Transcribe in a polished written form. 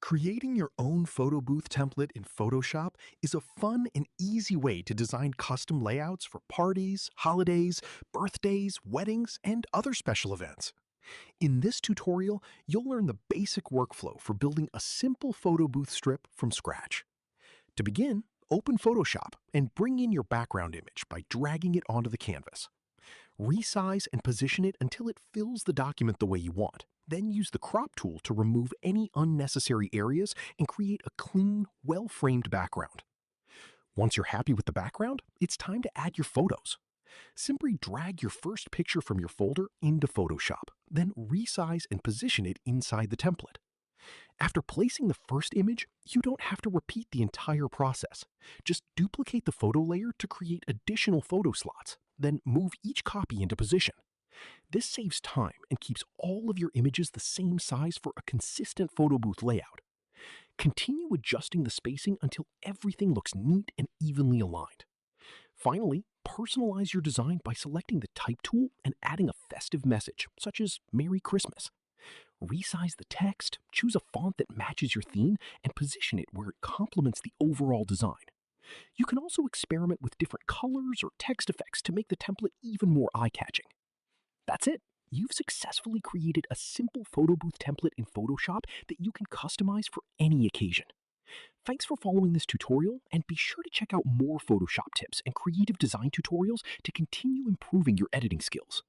Creating your own photo booth template in Photoshop is a fun and easy way to design custom layouts for parties, holidays, birthdays, weddings, and other special events. In this tutorial, you'll learn the basic workflow for building a simple photo booth strip from scratch. To begin, open Photoshop and bring in your background image by dragging it onto the canvas. Resize and position it until it fills the document the way you want. Then use the crop tool to remove any unnecessary areas and create a clean, well-framed background. Once you're happy with the background, it's time to add your photos. Simply drag your first picture from your folder into Photoshop, then resize and position it inside the template. After placing the first image, you don't have to repeat the entire process. Just duplicate the photo layer to create additional photo slots, then move each copy into position. This saves time and keeps all of your images the same size for a consistent photo booth layout. Continue adjusting the spacing until everything looks neat and evenly aligned. Finally, personalize your design by selecting the Type tool and adding a festive message, such as Merry Christmas. Resize the text, choose a font that matches your theme, and position it where it complements the overall design. You can also experiment with different colors or text effects to make the template even more eye-catching. That's it. You've successfully created a simple photo booth template in Photoshop that you can customize for any occasion. Thanks for following this tutorial, and be sure to check out more Photoshop tips and creative design tutorials to continue improving your editing skills.